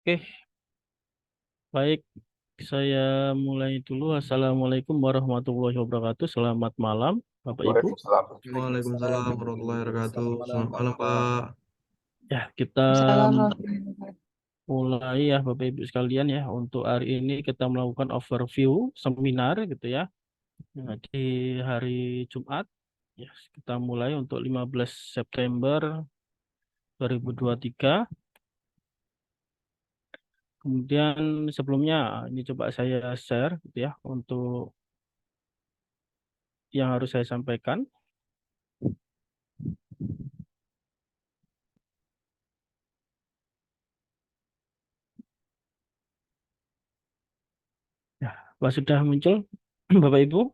Oke, baik. Saya mulai dulu. Assalamualaikum warahmatullahi wabarakatuh. Selamat malam, Bapak Ibu. Waalaikumsalam. Waalaikumsalam warahmatullahi wabarakatuh. Selamat malam, Selamat Pak. malam, Pak. Ya, kita Assalamualaikum. mulai ya, Bapak Ibu sekalian ya. Untuk hari ini kita melakukan overview seminar gitu ya. Di hari Jumat. Ya, kita mulai untuk 15 September 2023. Kemudian sebelumnya ini coba saya share gitu ya untuk yang harus saya sampaikan. Ya, Pak sudah muncul Bapak Ibu?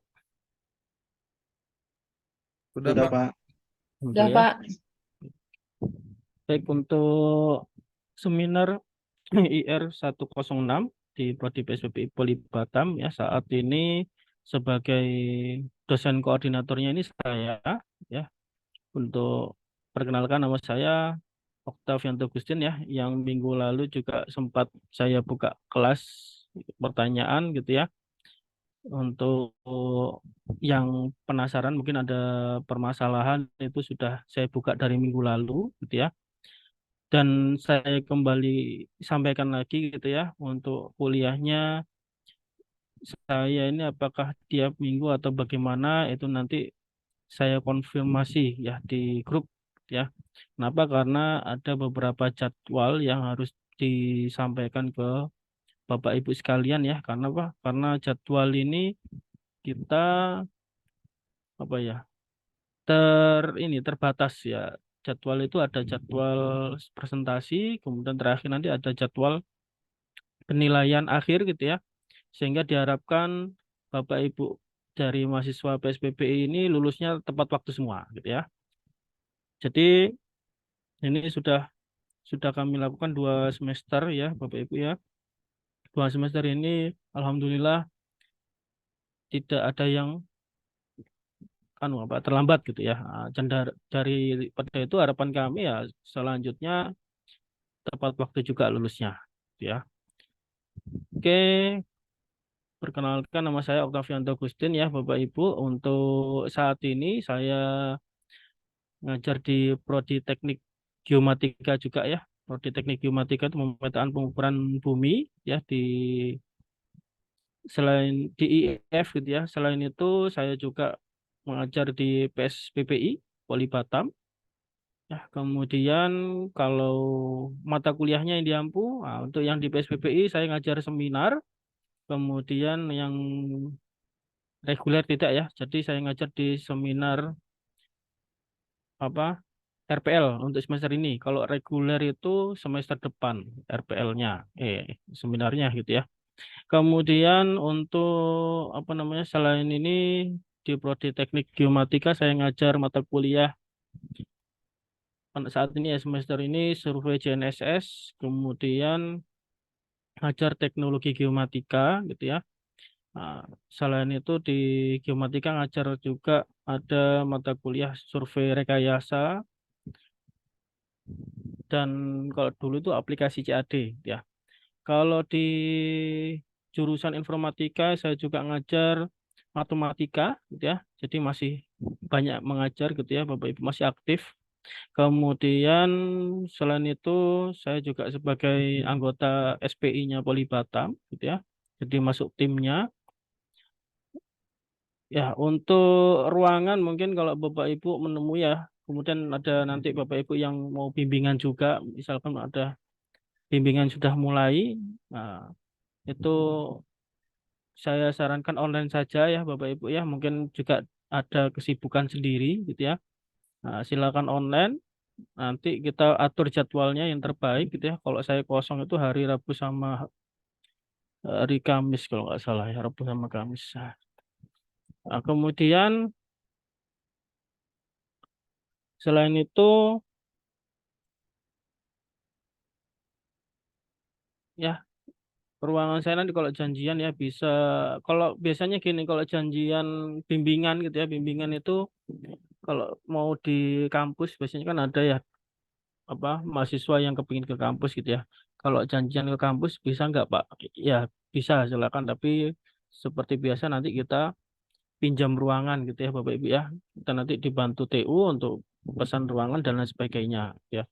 Sudah, Sudah, Pak. Pak. Muncul Udah, ya. Pak. Baik untuk seminar IR 106 di Prodi PSBB Poli Batam ya saat ini sebagai dosen koordinatornya ini saya ya. Untuk perkenalkan, nama saya Oktavianto Gustin ya, yang minggu lalu juga sempat saya buka kelas pertanyaan gitu ya. Untuk yang penasaran mungkin ada permasalahan itu sudah saya buka dari minggu lalu gitu ya. Dan saya kembali sampaikan lagi gitu ya, untuk kuliahnya saya ini apakah tiap minggu atau bagaimana itu nanti saya konfirmasi ya di grup ya. Kenapa? Karena ada beberapa jadwal yang harus disampaikan ke Bapak Ibu sekalian ya. Karena apa? Karena jadwal ini kita apa ya? Ini terbatas ya. Jadwal itu ada jadwal presentasi, kemudian terakhir nanti ada jadwal penilaian akhir gitu ya. Sehingga diharapkan Bapak Ibu dari mahasiswa PSBBI ini lulusnya tepat waktu semua gitu ya. Jadi ini sudah kami lakukan 2 semester ya Bapak Ibu ya. 2 semester ini alhamdulillah tidak ada yang terlambat gitu ya. Dan dari pada itu harapan kami ya selanjutnya tepat waktu juga lulusnya gitu ya. Oke, perkenalkan nama saya Oktavianto Gustin ya Bapak Ibu. Untuk saat ini saya ngajar di Prodi Teknik Geomatika juga ya. Prodi Teknik Geomatika itu pemetaan pengukuran bumi ya di selain di IF gitu ya. Selain itu saya juga mengajar di PSPPI Poli Batam. Ya, kemudian kalau mata kuliahnya yang diampu, untuk yang di PSPPI saya ngajar seminar, kemudian yang reguler tidak ya. Jadi saya ngajar di seminar apa RPL untuk semester ini. Kalau reguler itu semester depan RPL-nya, seminarnya gitu ya. Kemudian untuk apa namanya selain ini di Prodi Teknik Geomatika saya ngajar mata kuliah saat ini ya semester ini survei GNSS, kemudian ngajar teknologi geomatika gitu ya. Nah, selain itu di geomatika ngajar juga ada mata kuliah survei rekayasa dan kalau dulu itu aplikasi CAD ya. Kalau di jurusan informatika saya juga ngajar matematika gitu ya. Jadi masih banyak mengajar gitu ya, Bapak Ibu masih aktif. Kemudian selain itu saya juga sebagai anggota SPI-nya Poli Batam gitu ya. Jadi masuk timnya. Ya, untuk ruangan mungkin kalau Bapak Ibu menemui ya, kemudian ada nanti Bapak Ibu yang mau bimbingan juga, misalkan ada bimbingan sudah mulai, nah itu saya sarankan online saja ya Bapak Ibu ya, mungkin juga ada kesibukan sendiri gitu ya. Nah, silakan online, nanti kita atur jadwalnya yang terbaik gitu ya. Kalau saya kosong itu hari Rabu sama hari Kamis kalau nggak salah ya, Rabu sama Kamis. Nah, kemudian selain itu ya ruangan saya nanti kalau janjian ya bisa, kalau biasanya gini, kalau janjian bimbingan gitu ya, bimbingan itu kalau mau di kampus biasanya kan ada ya apa mahasiswa yang kepingin ke kampus gitu ya. Kalau janjian ke kampus bisa nggak Pak? Ya bisa silakan, tapi seperti biasa nanti kita pinjam ruangan gitu ya Bapak Ibu ya. Kita nanti dibantu TU untuk pesan ruangan dan lain sebagainya ya.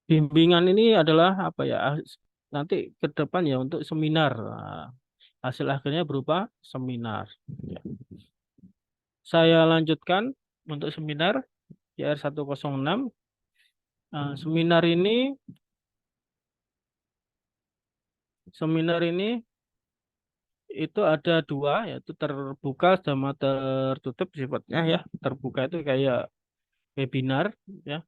Bimbingan ini adalah apa ya? Nanti ke depan ya untuk seminar. Nah, hasil akhirnya berupa seminar. Ya. Saya lanjutkan untuk seminar YR 106. Seminar ini itu ada dua, yaitu terbuka sama tertutup sifatnya ya. Terbuka itu kayak webinar ya.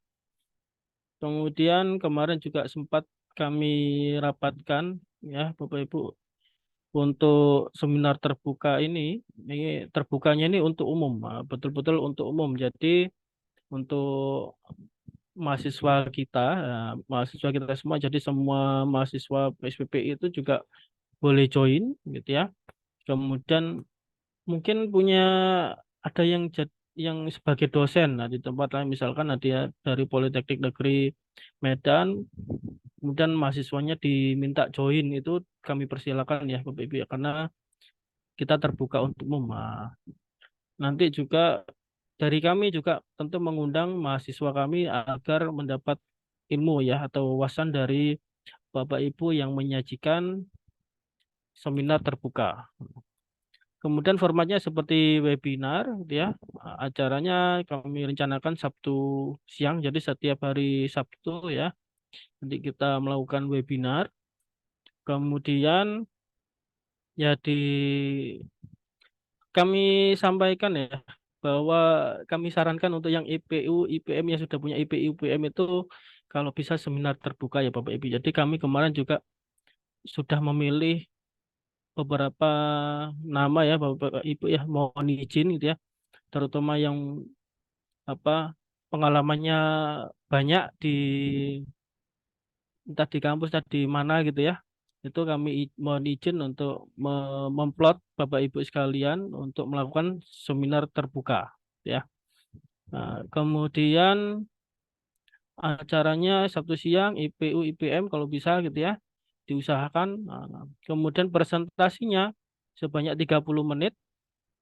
Kemudian kemarin juga sempat kami rapatkan ya Bapak Ibu untuk seminar terbuka ini terbukanya ini untuk umum, betul-betul untuk umum. Jadi untuk mahasiswa kita, mahasiswa kita semua, jadi semua mahasiswa PSPP itu juga boleh join gitu ya. Kemudian mungkin punya ada yang sebagai dosen, nah di tempat lain misalkan ada dari Politeknik Negeri Medan, kemudian mahasiswanya diminta join, itu kami persilakan ya Bapak Ibu ya, karena kita terbuka untuk umum. Nah, nanti juga dari kami juga tentu mengundang mahasiswa kami agar mendapat ilmu ya atau wawasan dari Bapak Ibu yang menyajikan seminar terbuka. Kemudian formatnya seperti webinar, gitu ya. Acaranya kami rencanakan Sabtu siang, jadi setiap hari Sabtu ya. Nanti kita melakukan webinar. Kemudian ya kami sampaikan ya bahwa kami sarankan untuk yang IPU, IPM yang sudah punya IPU, IPM itu kalau bisa seminar terbuka ya Bapak Ibu. Jadi kami kemarin juga sudah memilih beberapa nama ya Bapak Ibu ya, mohon izin gitu ya, terutama yang apa pengalamannya banyak entah di kampus entah di mana gitu ya, itu kami mohon izin untuk memplot Bapak Ibu sekalian untuk melakukan seminar terbuka ya. Nah, kemudian acaranya Sabtu siang IPU IPM kalau bisa gitu ya diusahakan. Nah, kemudian presentasinya sebanyak 30 menit.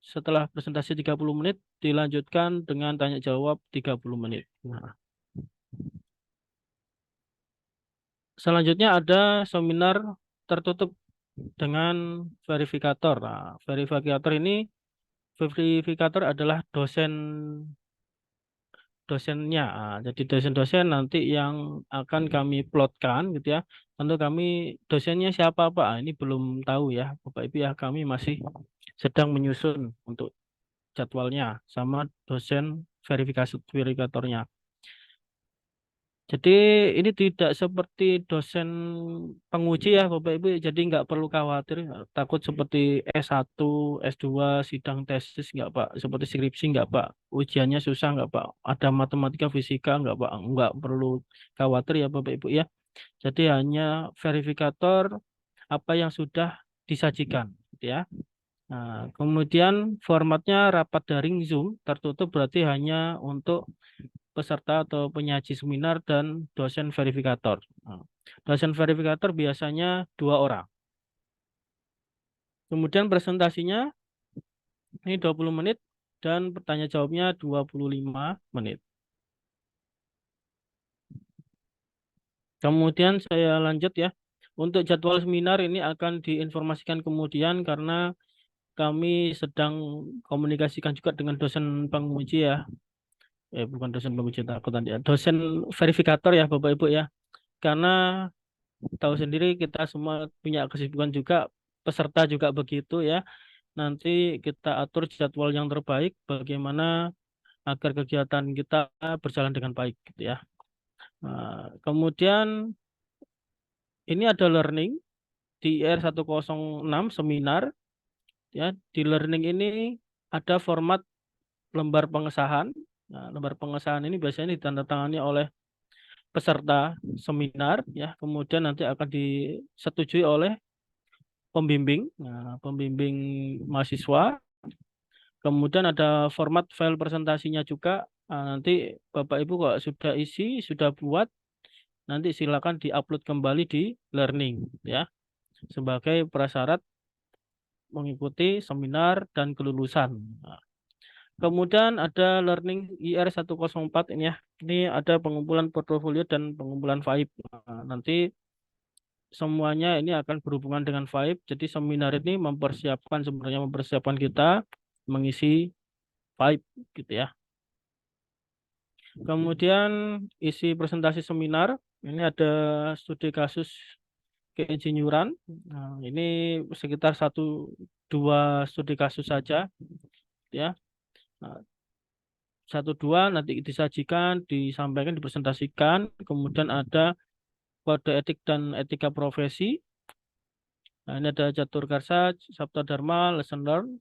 Setelah presentasi 30 menit dilanjutkan dengan tanya jawab 30 menit. Nah, selanjutnya ada seminar tertutup dengan verifikator. Nah, verifikator adalah dosennya. Jadi dosen-dosen nanti yang akan kami plotkan gitu ya. Tentu kami dosennya siapa Pak? Ini belum tahu ya, Bapak Ibu ya. Kami masih sedang menyusun untuk jadwalnya sama dosen verifikasi verifikatornya. Jadi ini tidak seperti dosen penguji ya Bapak Ibu. Jadi nggak perlu khawatir, takut seperti S1, S2 sidang tesis nggak Pak. Seperti skripsi nggak Pak. Ujiannya susah nggak Pak. Ada matematika, fisika nggak Pak. Nggak perlu khawatir ya Bapak Ibu ya. Jadi hanya verifikator apa yang sudah disajikan gitu ya. Nah, kemudian formatnya rapat daring Zoom tertutup, berarti hanya untuk peserta atau penyaji seminar dan dosen verifikator. Nah, dosen verifikator biasanya 2 orang. Kemudian presentasinya ini 20 menit dan pertanyaan jawabnya 25 menit. Kemudian saya lanjut ya. Untuk jadwal seminar ini akan diinformasikan kemudian karena kami sedang komunikasikan juga dengan dosen penguji ya. Bukan dosen penguji takut tadi ya. Dosen verifikator ya Bapak Ibu ya. Karena tahu sendiri kita semua punya kesibukan juga, peserta juga begitu ya. Nanti kita atur jadwal yang terbaik bagaimana agar kegiatan kita berjalan dengan baik gitu ya. Nah, kemudian ini ada learning di IR 106 seminar ya. Di learning ini ada format lembar pengesahan. Nah, lembar pengesahan ini biasanya ditandatangani oleh peserta seminar ya. Kemudian nanti akan disetujui oleh pembimbing, nah, pembimbing mahasiswa. Kemudian ada format file presentasinya juga. Nah, nanti Bapak Ibu kalau sudah isi, sudah buat, nanti silakan diupload kembali di learning ya sebagai prasyarat mengikuti seminar dan kelulusan. Nah, kemudian ada learning IR 104 ini ya. Ini ada pengumpulan portofolio dan pengumpulan VAIP. Nah, nanti semuanya ini akan berhubungan dengan VAIP. Jadi seminar ini sebenarnya mempersiapkan kita mengisi VAIP gitu ya. Kemudian isi presentasi seminar ini ada studi kasus keinsinyuran. Nah, ini sekitar satu dua studi kasus saja ya. Nah, satu dua nanti disajikan, disampaikan, dipresentasikan. Kemudian ada kode etik dan etika profesi. Nah, ini ada Catur Karsa, Sabta Dharma, Lesson Learn.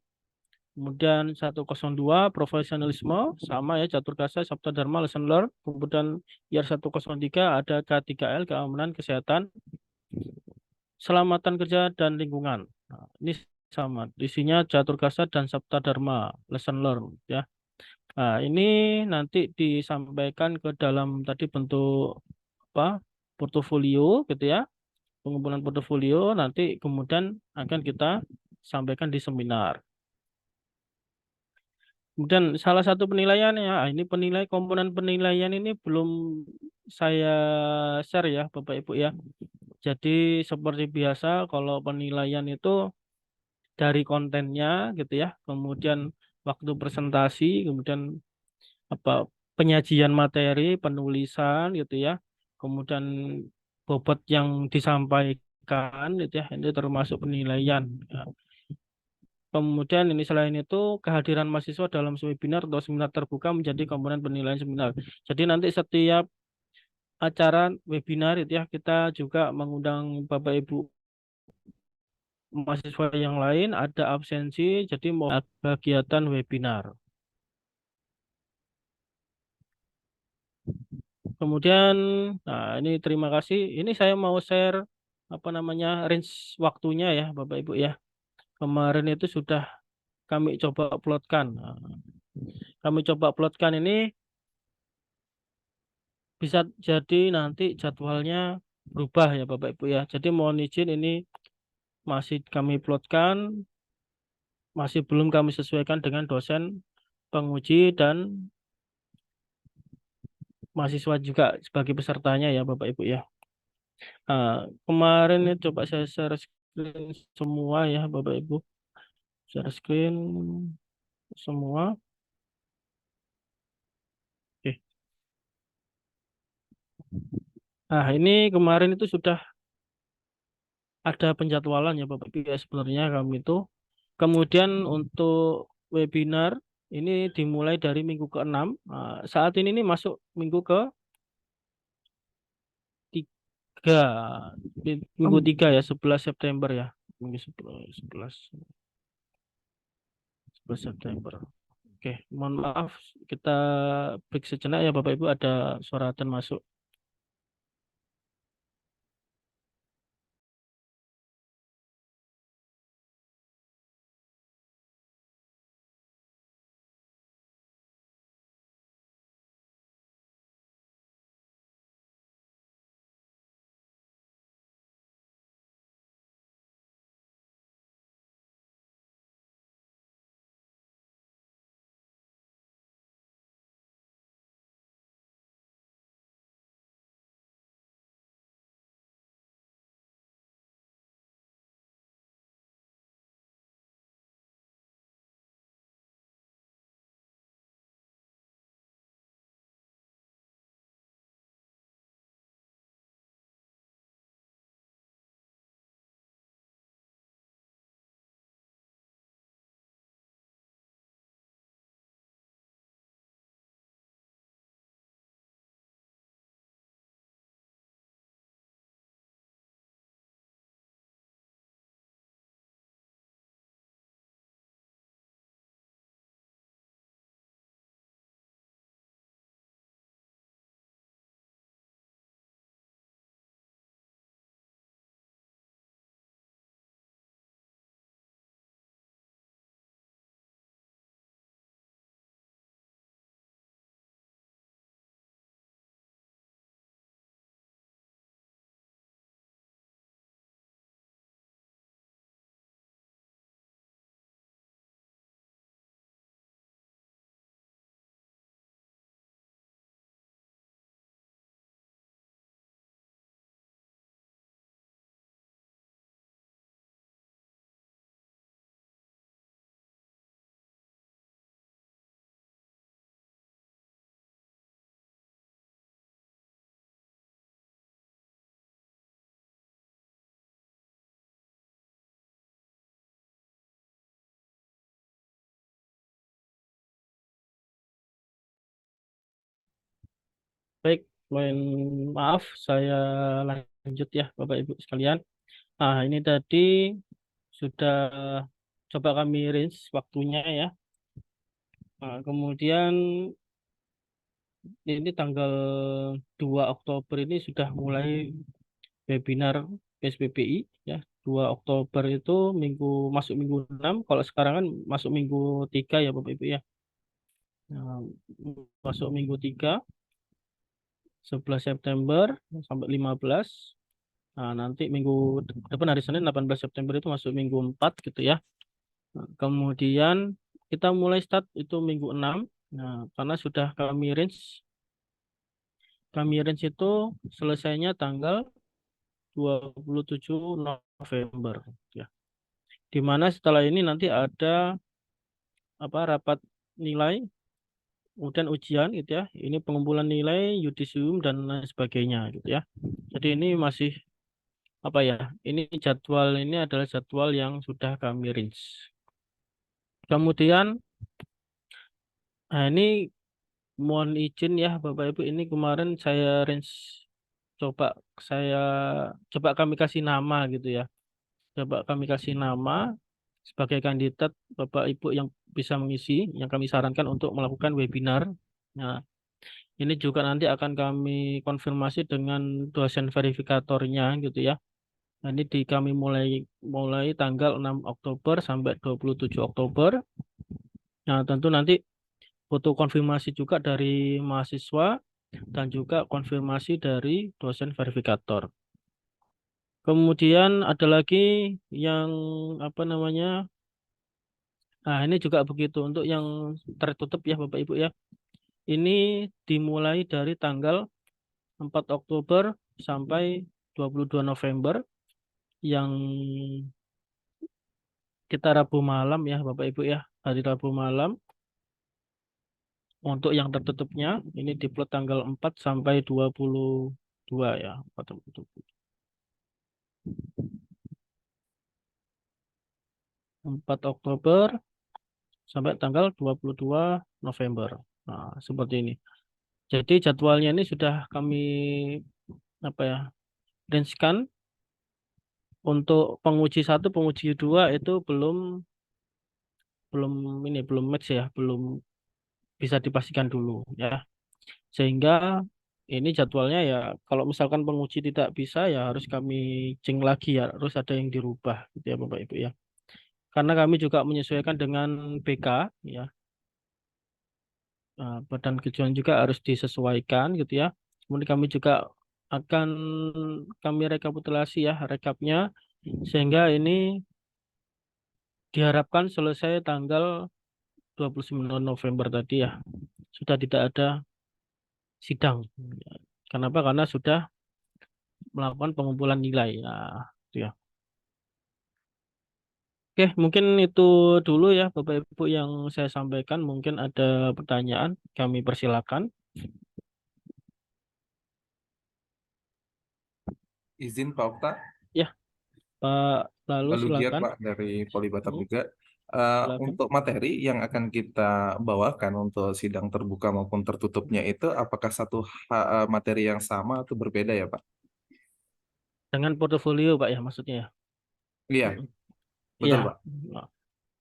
Kemudian 102 profesionalisme sama ya Catur Karsa, Sabta Dharma, Lesson Learn. Kemudian IR 103 ada K3L, keamanan, kesehatan, keselamatan kerja dan lingkungan. Nah, ini sama. Isinya Catur Karsa dan Sabta Dharma, Lesson Learn ya. Nah, ini nanti disampaikan ke dalam tadi bentuk apa? Portofolio gitu ya. Pengumpulan portofolio nanti kemudian akan kita sampaikan di seminar. Kemudian salah satu penilaian ya, ini komponen penilaian ini belum saya share ya Bapak Ibu ya. Jadi seperti biasa kalau penilaian itu dari kontennya gitu ya, kemudian waktu presentasi, kemudian apa penyajian materi, penulisan gitu ya. Kemudian bobot yang disampaikan gitu ya, ini termasuk penilaian. Ya. Kemudian ini selain itu kehadiran mahasiswa dalam webinar atau seminar terbuka menjadi komponen penilaian seminar. Jadi nanti setiap acara webinar itu ya kita juga mengundang Bapak Ibu mahasiswa yang lain ada absensi jadi mau kegiatan webinar. Kemudian nah ini terima kasih. Ini saya mau share apa namanya range waktunya ya Bapak Ibu ya. Kemarin itu sudah kami coba plotkan. Nah, kami coba plotkan ini bisa jadi nanti jadwalnya berubah ya Bapak Ibu ya. Jadi mohon izin ini masih kami plotkan, masih belum kami sesuaikan dengan dosen penguji dan mahasiswa juga sebagai pesertanya ya Bapak Ibu ya. Nah, kemarin ini coba saya share screen semua ya Bapak Ibu. Share screen semua. Oke. Nah, ini kemarin itu sudah ada penjadwalan ya Bapak Ibu ya sebenarnya kami itu. Kemudian untuk webinar ini dimulai dari minggu ke-6. Nah, saat ini nih masuk minggu ke-3. Minggu 3 ya, 11 September ya. Minggu 11 September. Oke, mohon maaf kita break sejenak ya Bapak Ibu ada suara dan masuk. Mohon maaf, saya lanjut ya Bapak Ibu sekalian. Nah, ini tadi sudah coba kami range waktunya ya. Nah, kemudian ini tanggal 2 Oktober ini sudah mulai webinar PSBBI ya. 2 Oktober itu masuk minggu 6. Kalau sekarang kan masuk minggu 3 ya Bapak Ibu ya. Nah, masuk minggu 3, 11 September sampai 15. Nah, nanti minggu depan hari Senin 18 September itu masuk minggu 4 gitu ya. Nah, kemudian kita mulai start itu minggu 6. Nah, karena sudah kami range itu selesainya tanggal 27 November ya. Di mana setelah ini nanti ada rapat nilai, kemudian ujian gitu ya. Ini pengumpulan nilai, yudisium dan lain sebagainya gitu ya. Jadi ini masih apa ya? Ini adalah jadwal yang sudah kami range. Kemudian, nah ini mohon izin ya Bapak Ibu, ini kemarin coba saya coba kami kasih nama gitu ya. Coba kami kasih nama sebagai kandidat Bapak Ibu yang bisa mengisi, yang kami sarankan untuk melakukan webinar. Nah, ini juga nanti akan kami konfirmasi dengan dosen verifikatornya gitu ya. Nah, ini kami mulai mulai tanggal 6 Oktober sampai 27 Oktober. Nah, tentu nanti butuh konfirmasi juga dari mahasiswa dan juga konfirmasi dari dosen verifikator. Kemudian ada lagi yang apa namanya? Nah, ini juga begitu untuk yang tertutup ya Bapak Ibu ya. Ini dimulai dari tanggal 4 Oktober sampai 22 November yang kita Rabu malam ya Bapak Ibu ya. Hari Rabu malam untuk yang tertutupnya ini diplot tanggal 4 sampai 22 ya. 4 Oktober sampai tanggal 22 November. Nah, seperti ini. Jadi jadwalnya ini sudah kami apa ya, range-kan. Untuk penguji 1, penguji 2 itu belum belum belum match ya, belum bisa dipastikan dulu ya. Sehingga ini jadwalnya ya kalau misalkan penguji tidak bisa ya harus kami ceng lagi ya, harus ada yang dirubah gitu ya Bapak Ibu ya. Karena kami juga menyesuaikan dengan BK ya. Badan kejuaraan juga harus disesuaikan gitu ya. Kemudian kami juga akan kami rekapitulasi ya rekapnya sehingga ini diharapkan selesai tanggal 29 November tadi ya. Sudah tidak ada sidang. Kenapa? Karena sudah melakukan pengumpulan nilai. Nah, itu ya. Oke, mungkin itu dulu ya Bapak Ibu yang saya sampaikan. Mungkin ada pertanyaan, kami persilakan. Izin Pak Okta, Ya, Pak, lalu lalu Giat silakan. Pak dari Poli Batam Hmm, juga. silakan. Untuk materi yang akan kita bawakan untuk sidang terbuka maupun tertutupnya itu, apakah materi yang sama atau berbeda ya Pak? Dengan portofolio Pak ya maksudnya ya. Iya, Hmm, betul iya. Pak. Nah,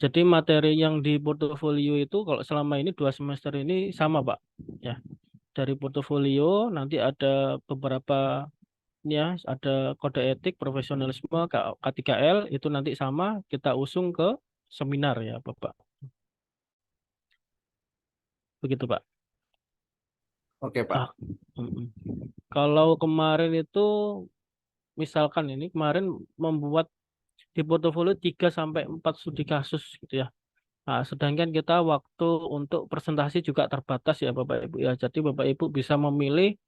jadi materi yang di portofolio itu kalau selama ini 2 semester ini sama Pak. Ya, dari portofolio nanti ada beberapa ya, ada kode etik, profesionalisme, K3L itu nanti sama kita usung ke seminar ya Bapak. Begitu Pak. Oke Ah, Pak. mm-mm. Kalau kemarin itu misalkan ini kemarin membuat di portofolio 3 sampai 4 studi kasus gitu ya. Nah, sedangkan kita waktu untuk presentasi juga terbatas ya Bapak Ibu ya. Jadi Bapak Ibu bisa memilih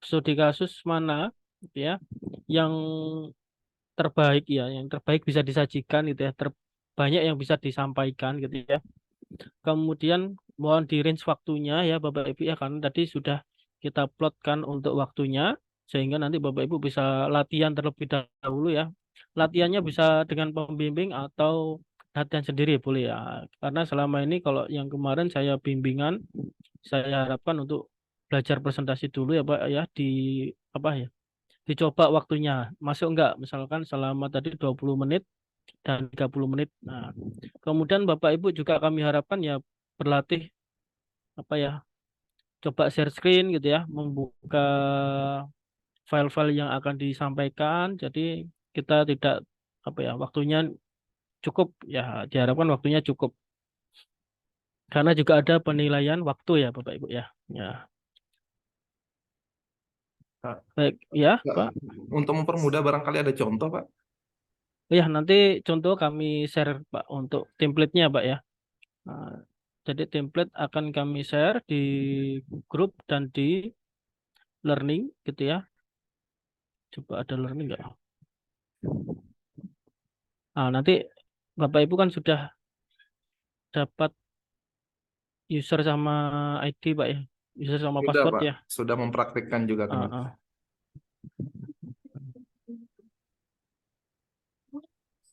studi kasus mana gitu ya yang terbaik ya, yang terbaik bisa disajikan gitu ya, terbanyak yang bisa disampaikan gitu ya. Kemudian mohon di range waktunya ya Bapak Ibu ya, karena tadi sudah kita plotkan untuk waktunya sehingga nanti Bapak Ibu bisa latihan terlebih dahulu ya. Latihannya bisa dengan pembimbing atau latihan sendiri boleh ya. Karena selama ini kalau yang kemarin saya bimbingan, saya harapkan untuk belajar presentasi dulu ya Pak ya, di apa ya, dicoba waktunya masuk enggak, misalkan selama tadi 20 menit dan 30 menit. Nah, kemudian Bapak Ibu juga kami harapkan ya berlatih apa ya, coba share screen gitu ya, membuka file-file yang akan disampaikan. Jadi kita tidak apa ya, waktunya cukup ya, diharapkan waktunya cukup. Karena juga ada penilaian waktu ya Bapak Ibu ya. Ya, Pak, baik ya Pak, Pak. untuk mempermudah barangkali ada contoh, Pak. Ya, nanti contoh kami share Pak untuk template-nya Pak ya. Nah, jadi template akan kami share di grup dan di learning gitu ya. Coba ada learning nggak? Nah, nanti Bapak Ibu kan sudah dapat user sama ID Pak ya. User sama Sudah, password Pak. ya. Sudah mempraktikkan juga Ah, kami. ah.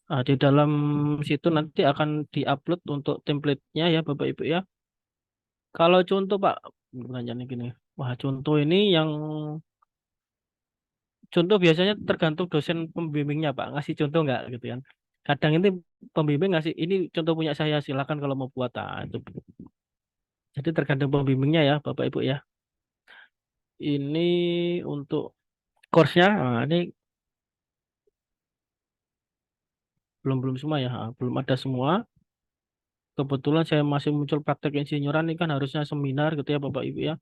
Nah, di dalam situ nanti akan diupload untuk template-nya ya Bapak Ibu ya. Kalau contoh Pak, pertanyaannya gini. Wah, contoh ini yang contoh biasanya tergantung dosen pembimbingnya Pak. Ngasih contoh nggak gitu kan. Kadang ini pembimbing ngasih ini contoh punya saya silakan kalau mau buat. Nah, itu. Jadi tergantung pembimbingnya ya Bapak Ibu ya. Ini untuk course-nya. Nah, ini belum belum semua ya. Belum ada semua. Kebetulan saya masih muncul praktek insinyuran ini kan harusnya seminar gitu ya Bapak Ibu ya.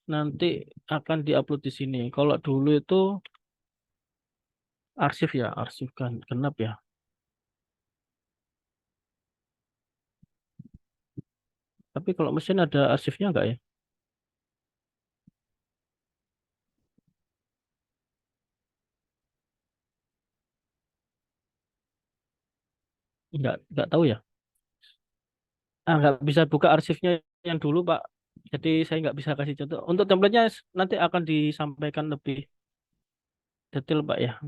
Nanti akan diupload di sini. Kalau dulu itu arsip ya, arsip kan genap ya. Tapi kalau mesin ada arsipnya enggak ya? Enggak tahu ya. Enggak bisa buka arsipnya yang dulu Pak. Jadi saya nggak bisa kasih contoh. Untuk template-nya nanti akan disampaikan lebih detail Pak ya.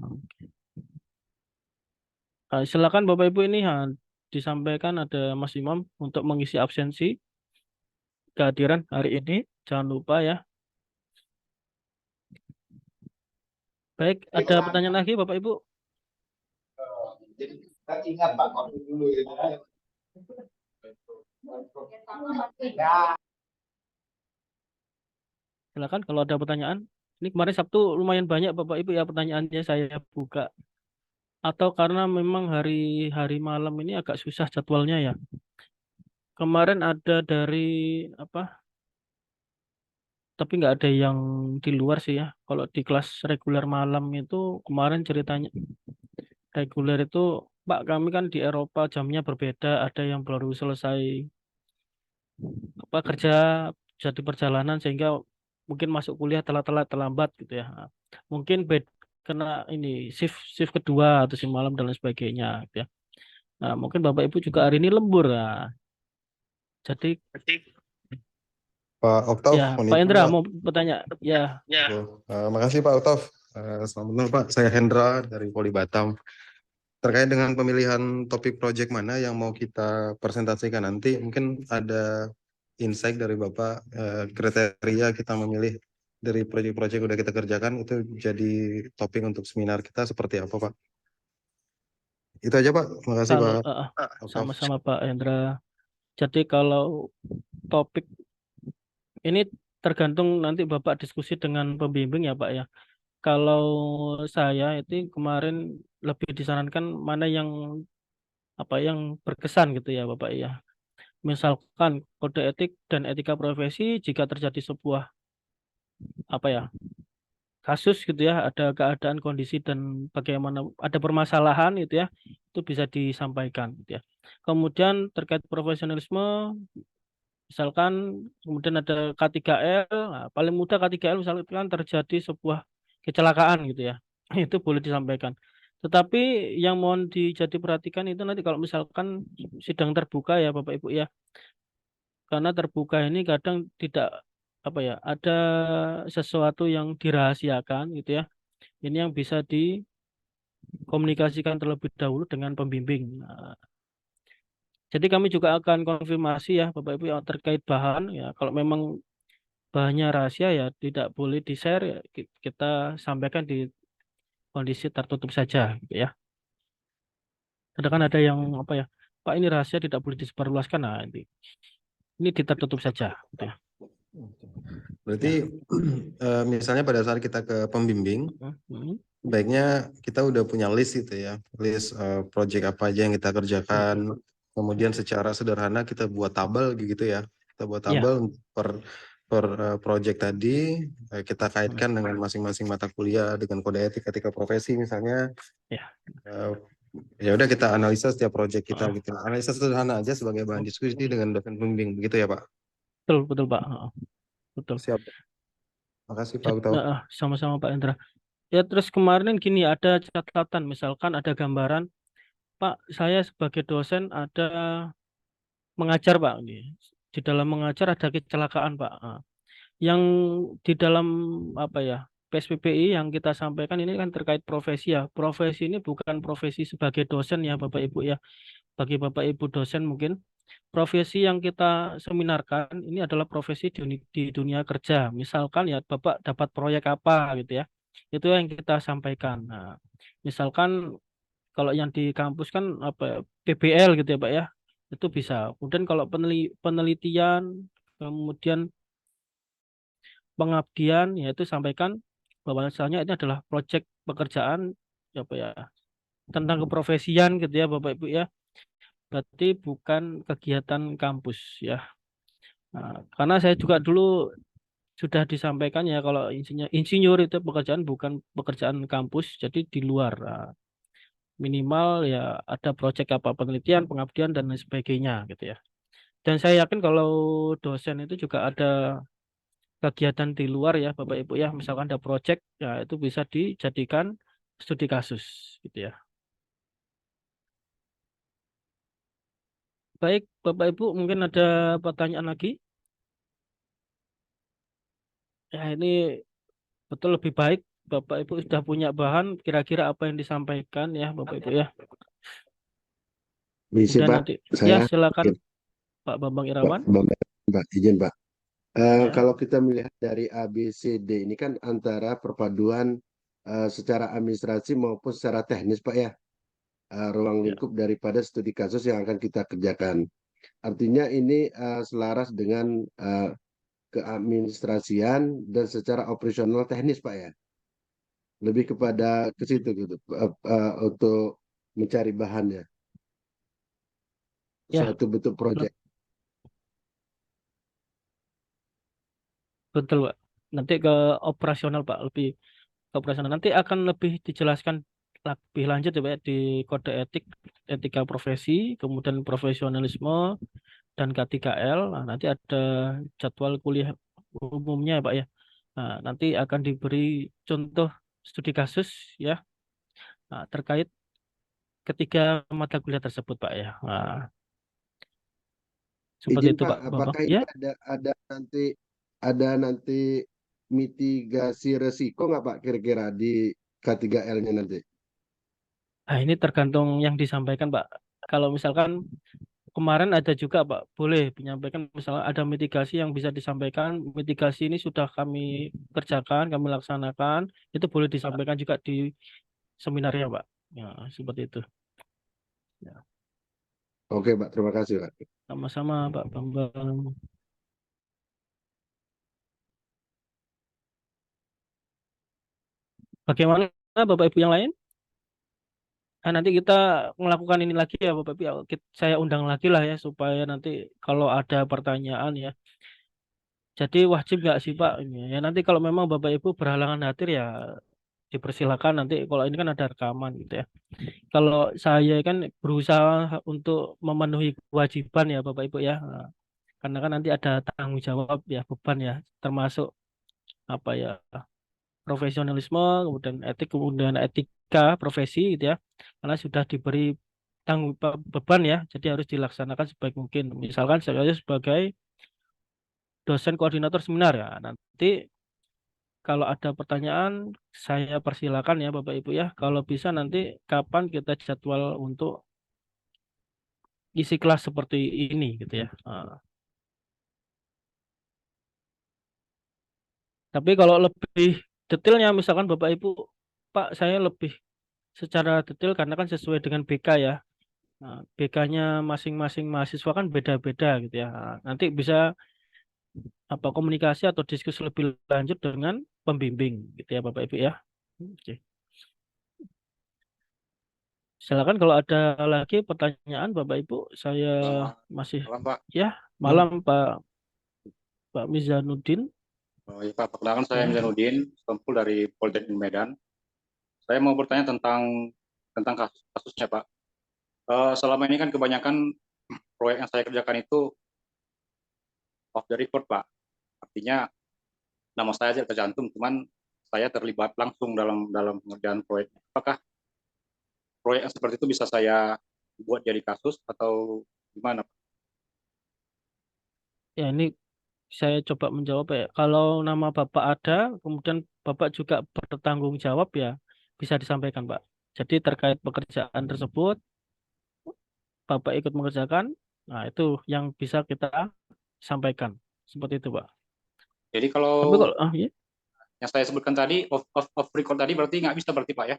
Silakan Bapak Ibu ini disampaikan ada Mas Imam untuk mengisi absensi kehadiran hari ini. Jangan lupa ya. Baik, ada pertanyaan lagi Bapak Ibu? Jadi kita ingat Pak waktu dulu gitu kan. Ya. Silakan kalau ada pertanyaan. Ini kemarin Sabtu lumayan banyak Bapak Ibu ya pertanyaannya saya buka. Atau karena memang hari malam ini agak susah jadwalnya ya. Kemarin ada dari apa? Tapi nggak ada yang di luar sih ya. Kalau di kelas reguler malam itu kemarin ceritanya reguler itu Pak kami kan di Eropa jamnya berbeda. Ada yang baru selesai apa kerja jadi perjalanan sehingga mungkin masuk kuliah telat-telat terlambat gitu ya. Mungkin kena ini shift shift kedua atau shift malam dan lain sebagainya gitu ya. Nah, mungkin Bapak Ibu juga hari ini lembur ya. Jadi Pak Oktaf, ya Pak Monita. Indra mau bertanya. Ya, Ya. Makasih Pak Oktaf. Selamat malam Pak, saya Hendra dari Poli Batam. Terkait dengan pemilihan topik proyek mana yang mau kita presentasikan nanti, mungkin ada insight dari Bapak, kriteria kita memilih dari proyek-proyek yang udah kita kerjakan, itu jadi topik untuk seminar kita seperti apa Pak? Itu aja Pak, makasih kalau Pak Oktaf. sama-sama Pak Indra. Jadi kalau topik ini tergantung nanti Bapak diskusi dengan pembimbing ya Pak ya. Kalau saya itu kemarin lebih disarankan mana yang apa yang berkesan gitu ya Bapak ya. Misalkan kode etik dan etika profesi jika terjadi sebuah apa ya kasus gitu ya, ada keadaan kondisi dan bagaimana ada permasalahan gitu ya, itu bisa disampaikan gitu ya. Kemudian terkait profesionalisme, misalkan kemudian ada K3L, nah, paling mudah K3L misalkan terjadi sebuah kecelakaan gitu ya, itu boleh disampaikan. Tetapi yang mohon dijadi perhatikan itu nanti kalau misalkan sidang terbuka ya Bapak Ibu ya, karena terbuka ini kadang tidak apa ya, ada sesuatu yang dirahasiakan gitu ya. Ini yang bisa dikomunikasikan terlebih dahulu dengan pembimbing. Nah, jadi kami juga akan konfirmasi ya Bapak Ibu yang terkait bahan ya. Kalau memang bahannya rahasia ya tidak boleh di-share, ya kita sampaikan di kondisi tertutup saja gitu ya. Sedangkan ada yang apa ya, Pak ini rahasia tidak boleh disebarluaskan. Nah, ini ditertutup saja gitu ya. Berarti Ya. misalnya pada saat kita ke pembimbing, Hmm. baiknya kita udah punya list gitu ya, list project apa aja yang kita kerjakan. Kemudian secara sederhana kita buat tabel gitu ya. Kita buat Ya. tabel per project tadi, kita kaitkan dengan masing-masing mata kuliah dengan kode etik ketika profesi misalnya. Ya. Eh, ya udah kita analisa setiap project kita Ah. gitu. Analisa sederhana aja sebagai bahan diskusi dengan dosen pembimbing begitu ya Pak. Betul, betul Pak. Betul. Siap. Makasih Pak Utoh. Sama-sama Pak Indra. Ya terus kemarin gini ada catatan, misalkan ada gambaran, Pak saya sebagai dosen ada mengajar Pak, ini di dalam mengajar ada kecelakaan Pak. Yang di dalam apa ya, PSPPI yang kita sampaikan ini kan terkait profesi ya. Profesi ini bukan profesi sebagai dosen ya Bapak Ibu ya. Bagi Bapak Ibu dosen mungkin profesi yang kita seminarkan ini adalah profesi di dunia kerja. Misalkan ya Bapak dapat proyek apa gitu ya. Itu yang kita sampaikan. Nah, misalkan kalau yang di kampus kan apa ya, PBL gitu ya Pak ya. Itu bisa. Kemudian kalau penelitian, kemudian pengabdian, yaitu sampaikan bahwa misalnya ini adalah proyek pekerjaan apa ya tentang keprofesian gitu ya Bapak Ibu ya. Berarti bukan kegiatan kampus ya. Nah, karena saya juga dulu sudah disampaikan ya kalau insinyur itu pekerjaan bukan pekerjaan kampus, jadi di luar. Nah, minimal ya ada proyek apa penelitian, pengabdian dan lain sebagainya gitu ya. Dan saya yakin kalau dosen itu juga ada kegiatan di luar ya Bapak Ibu ya, misalkan ada proyek ya itu bisa dijadikan studi kasus gitu ya. Baik Bapak Ibu mungkin ada pertanyaan lagi. Ya ini betul lebih baik Bapak Ibu sudah punya bahan kira-kira apa yang disampaikan ya Bapak Ibu ya. Bisa Kemudian Pak, nanti ya saya silakan izin, Pak Bambang Pak, Irawan Pak, izin Pak. ya. Kalau kita melihat dari A, B, C, D ini kan antara perpaduan secara administrasi maupun secara teknis Pak ya, ruang Ya. lingkup daripada studi kasus yang akan kita kerjakan. Artinya ini selaras dengan keadministrasian dan secara operasional teknis Pak ya. Lebih kepada ke situ gitu, untuk mencari bahannya. Ya, Suatu bentuk proyek. betul Pak. Nanti ke operasional Pak, lebih ke operasional. Nanti akan lebih dijelaskan lebih lanjut ya Pak ya, di kode etik, etika profesi, kemudian profesionalisme dan K3L. Nah, nanti ada jadwal kuliah umumnya ya Pak ya. Nah, nanti akan diberi contoh studi kasus ya, terkait ketiga mata kuliah tersebut Pak ya. Nah, seperti Izin itu Pak, Pak Bambang. apakah Ya. ini ada nanti mitigasi resiko nggak Pak kira-kira di K3L-nya nanti? Nah, ini tergantung yang disampaikan Pak. Kalau misalkan kemarin ada juga Pak, boleh menyampaikan misalnya ada mitigasi yang bisa disampaikan, mitigasi ini sudah kami kerjakan, kami laksanakan, itu boleh disampaikan juga di seminarnya Pak. Ya, seperti itu. Ya, Oke Pak, terima kasih Pak. sama-sama Pak Bambang. Bagaimana Bapak Ibu yang lain? Nah, nanti kita melakukan ini lagi ya Bapak Ibu. Ya, saya undang lagi lah ya supaya nanti kalau ada pertanyaan ya. Jadi wajib nggak sih Pak? Ini ya nanti kalau memang Bapak Ibu berhalangan hadir ya dipersilakan nanti. Kalau ini kan ada rekaman gitu ya. Kalau saya kan berusaha untuk memenuhi kewajiban ya Bapak Ibu ya. Nah, karena kan nanti ada tanggung jawab ya beban ya termasuk apa ya profesionalisme kemudian etik kemudian etika profesi gitu ya. Karena sudah diberi tanggung beban ya. Jadi harus dilaksanakan sebaik mungkin. Misalkan saya sebagai dosen koordinator seminar ya nanti kalau ada pertanyaan, saya persilakan ya Bapak Ibu ya. Kalau bisa nanti kapan kita jadwal untuk isi kelas seperti ini gitu ya. Tapi kalau lebih detailnya misalkan Bapak Ibu, Pak saya lebih secara detail karena kan sesuai dengan BK ya. Nah, BK-nya masing-masing mahasiswa kan beda-beda gitu ya. Nah, nanti bisa apa komunikasi atau diskusi lebih lanjut dengan pembimbing gitu ya Bapak Ibu ya. Oke. Silakan kalau ada lagi pertanyaan Bapak Ibu, saya Selamat masih malam, Pak. ya malam Pak Mizanuddin Oh, iya, Pak. Perkenalkan saya ya. Mizanuddin, Sempul dari Politeknik Medan. Saya mau bertanya tentang kasusnya, Pak. Selama ini kan kebanyakan proyek yang saya kerjakan itu off the record, Pak. Artinya nama saya aja tercantum, cuman saya terlibat langsung dalam pengerjaan proyek. Apakah proyek yang seperti itu bisa saya buat jadi kasus atau gimana, Pak? Ya ini saya coba menjawab ya. Kalau nama Bapak ada, kemudian Bapak juga bertanggung jawab ya, bisa disampaikan Pak. Jadi terkait pekerjaan tersebut, Bapak ikut mengerjakan, nah itu yang bisa kita sampaikan. Seperti itu Pak. Jadi Tapi kalau kalau, ya, yang saya sebutkan tadi, off record tadi berarti nggak bisa berarti, Pak ya?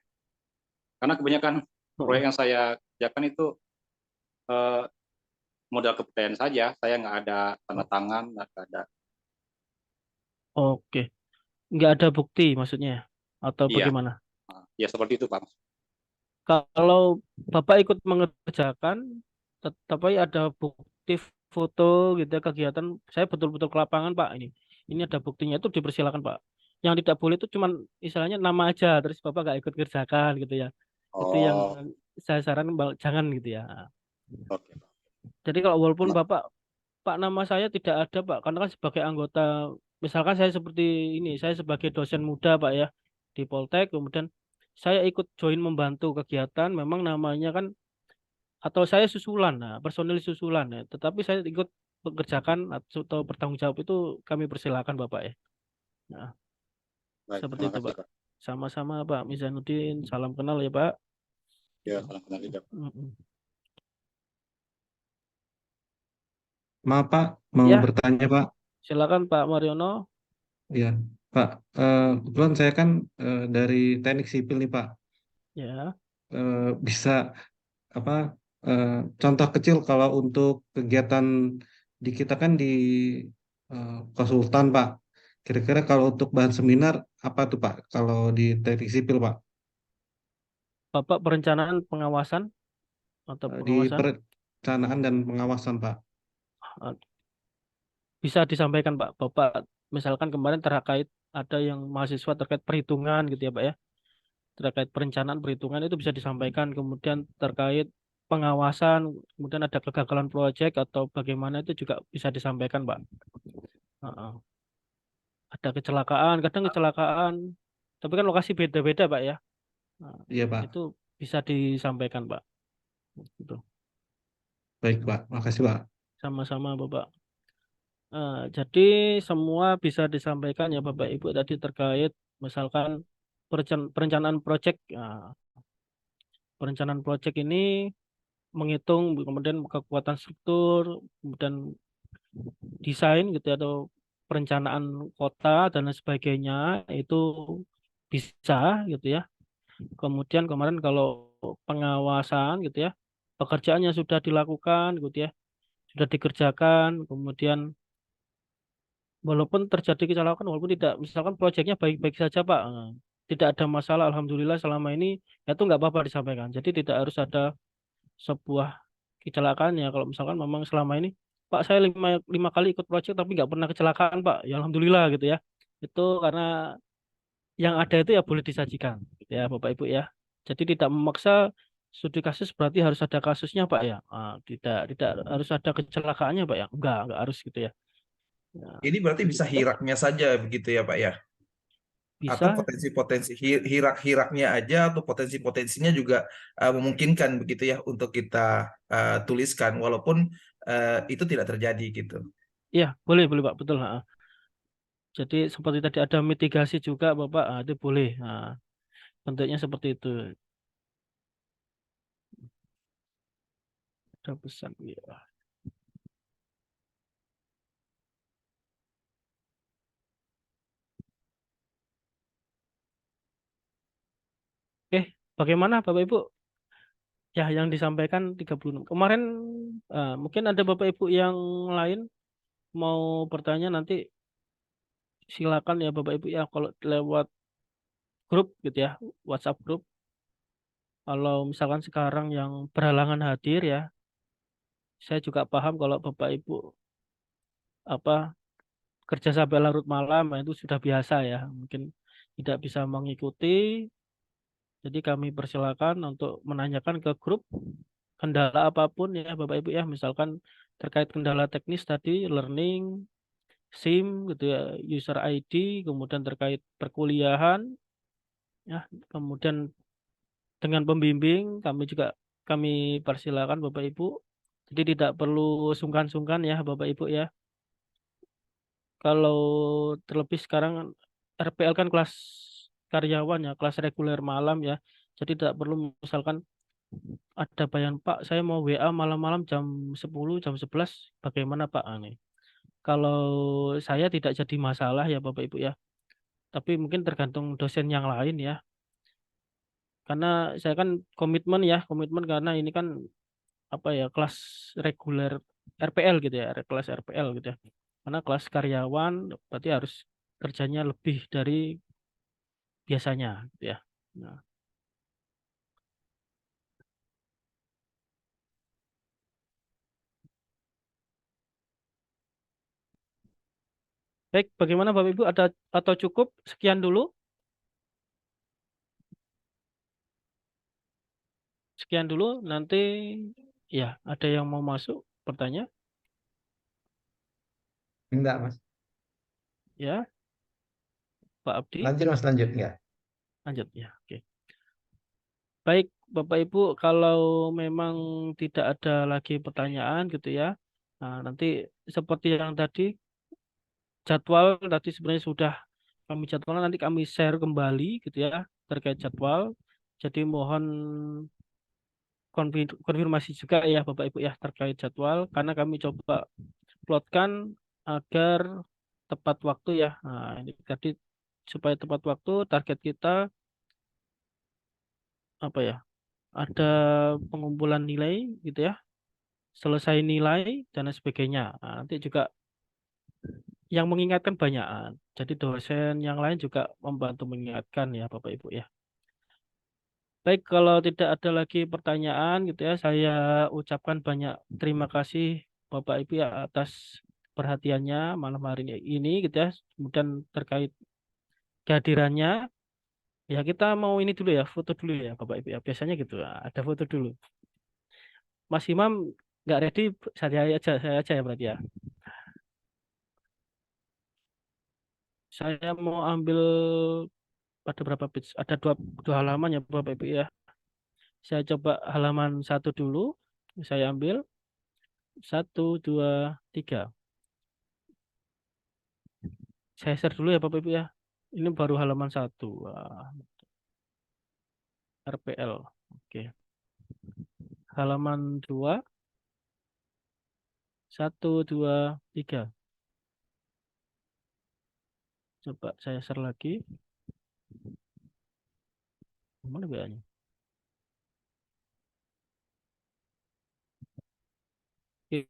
Karena kebanyakan proyek oh, yang saya kerjakan itu eh, modal kepercayaan saja, saya nggak ada tanda oh, tangan, nggak ada. oke. Nggak ada bukti maksudnya, atau Iya, bagaimana? ya seperti itu, Pak. Kalau Bapak ikut mengerjakan, tetapi ada bukti foto gitu ya, kegiatan, saya betul-betul ke lapangan Pak ini. Ini ada buktinya itu dipersilakan Pak. Yang tidak boleh itu cuman istilahnya nama aja, terus Bapak nggak ikut kerjakan gitu ya. Itu yang Oh, saya sarankan jangan gitu ya. oke, Pak. Jadi kalau walaupun Nah, Bapak, Pak nama saya tidak ada Pak, karena kan sebagai anggota, misalkan saya seperti ini, saya sebagai dosen muda Pak ya di Poltek, kemudian saya ikut join membantu kegiatan, memang namanya kan atau saya susulan, nah, personil susulan ya. Tetapi saya ikut mengerjakan atau bertanggung jawab itu kami persilakan Bapak ya. Nah, baik, seperti terima itu kasih, Pak. Pak. Sama-sama Pak Mizanuddin, salam kenal ya Pak. Ya, salam kenal juga, Pak. Mm-mm. Maaf Pak, mau Ya, bertanya Pak. silakan Pak Mariono. Ya, Pak. Kebetulan saya kan dari teknik sipil nih Pak. Ya, Bisa apa? eh, Contoh kecil kalau untuk kegiatan di kita kan di konsultan Pak. Kira-kira kalau untuk bahan seminar apa tuh Pak? Kalau di teknik sipil Pak, Bapak perencanaan pengawasan atau Di pengawasan perencanaan dan pengawasan Pak. eh, bisa disampaikan Pak. Bapak misalkan kemarin terkait ada yang mahasiswa terkait perhitungan gitu ya Pak ya. Terkait perencanaan perhitungan itu bisa disampaikan, kemudian terkait pengawasan, kemudian ada kegagalan proyek atau bagaimana itu juga bisa disampaikan Pak. Heeh. Ada kecelakaan, kadang kecelakaan, tapi kan lokasi beda-beda Pak ya. Nah, Iya Pak. itu bisa disampaikan Pak. Gitu. Baik Pak, makasih Pak. Sama-sama Bapak. Jadi semua bisa disampaikan ya Bapak Ibu tadi terkait misalkan perencanaan proyek. Nah, perencanaan proyek ini menghitung kemudian kekuatan struktur, kemudian desain gitu ya, atau perencanaan kota dan lain sebagainya itu bisa gitu ya. Kemudian kemarin kalau pengawasan gitu ya, pekerjaannya sudah dilakukan gitu ya, sudah dikerjakan, kemudian walaupun terjadi kecelakaan, walaupun tidak, misalkan proyeknya baik-baik saja Pak, tidak ada masalah, alhamdulillah selama ini ya itu nggak apa-apa disampaikan. Jadi tidak harus ada sebuah kecelakaan ya kalau misalkan memang selama ini Pak saya lima kali ikut proyek tapi nggak pernah kecelakaan Pak ya alhamdulillah gitu ya itu karena yang ada itu ya boleh disajikan gitu ya Bapak Ibu ya jadi tidak memaksa studi kasus berarti harus ada kasusnya Pak ya. Tidak harus ada kecelakaannya Pak ya enggak harus gitu ya. Nah, Ini berarti bisa ya, hiraknya saja begitu ya Pak ya? Atau bisa potensi-potensi hirak-hiraknya aja atau potensi-potensinya juga memungkinkan begitu ya untuk kita tuliskan walaupun itu tidak terjadi gitu. ya boleh boleh Pak betul. Jadi seperti tadi ada mitigasi juga Bapak, itu boleh. Bentuknya seperti itu. Ada pesan ya. Bagaimana Bapak Ibu? Ya, yang disampaikan 36. Kemarin mungkin ada Bapak Ibu yang lain mau bertanya, nanti silakan ya Bapak Ibu ya, kalau lewat grup gitu ya, WhatsApp grup. Kalau misalkan sekarang yang berhalangan hadir ya, saya juga paham kalau Bapak Ibu apa kerja sampai larut malam, nah itu sudah biasa ya, mungkin tidak bisa mengikuti. Jadi kami persilakan untuk menanyakan ke grup kendala apapun ya Bapak Ibu ya, misalkan terkait kendala teknis tadi, learning, SIM gitu ya, user ID, kemudian terkait perkuliahan ya, kemudian dengan pembimbing kami persilakan Bapak Ibu. Jadi tidak perlu sungkan-sungkan ya Bapak Ibu ya. Kalau terlebih sekarang RPL kan kelas karyawan ya, kelas reguler malam ya. Jadi tidak perlu misalkan ada bayan Pak, saya mau WA malam-malam jam 10, jam 11, bagaimana Pak? Ini. Kalau saya tidak jadi masalah ya Bapak Ibu ya. Tapi mungkin tergantung dosen yang lain ya. Karena saya kan komitmen karena ini kan apa ya, kelas reguler RPL gitu ya, kelas RPL gitu ya. Karena kelas karyawan berarti harus kerjanya lebih dari biasanya gitu ya. Nah, baik, bagaimana Bapak Ibu, ada atau cukup sekian dulu? Sekian dulu, nanti ya ada yang mau masuk bertanya Enggak, Mas. ya, Pak Abdi, Lanjut, Mas, lanjut. Enggak. lanjut ya. Oke. Baik, Bapak Ibu, kalau memang tidak ada lagi pertanyaan gitu ya. Nah, nanti seperti yang tadi, jadwal tadi sebenarnya sudah kami jadwalkan, nanti kami share kembali gitu ya terkait jadwal. Jadi mohon konfirmasi juga ya Bapak Ibu ya terkait jadwal, karena kami coba plotkan agar tepat waktu ya. Nah, ini tadi supaya tepat waktu, target kita apa ya? Ada pengumpulan nilai gitu ya, selesai nilai dan lain sebagainya. Nah, nanti juga yang mengingatkan banyak. Jadi dosen yang lain juga membantu mengingatkan ya Bapak Ibu ya. Baik, kalau tidak ada lagi pertanyaan gitu ya, saya ucapkan banyak terima kasih Bapak Ibu ya atas perhatiannya malam hari ini gitu ya. Kemudian terkait kehadirannya, ya kita mau ini dulu ya, foto dulu ya Bapak Ibu ya. Biasanya gitu, ada foto dulu. Mas Imam nggak ready, saya aja ya berarti ya. Saya mau ambil pada berapa page? Ada dua halaman ya Bapak Ibu ya. Saya coba halaman satu dulu. Saya ambil satu, dua, tiga. Saya share dulu ya Bapak Ibu ya. Ini baru halaman satu. RPL. Oke. Halaman dua. Satu, dua, tiga. Coba saya share lagi. Mana WA-nya? Oke.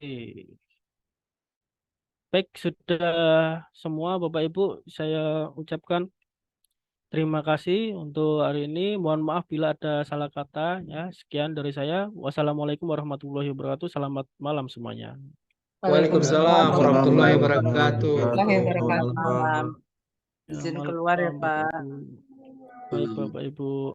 Baik, sudah semua Bapak Ibu, saya ucapkan terima kasih untuk hari ini. Mohon maaf bila ada salah kata ya. Sekian dari saya. Wassalamualaikum warahmatullahi wabarakatuh. Selamat malam semuanya. Waalaikumsalam warahmatullahi wabarakatuh. warahmatullahi wabarakatuh. Ya, Izin malam keluar ya, Bapak Pak. Ibu. Baik Bapak Ibu.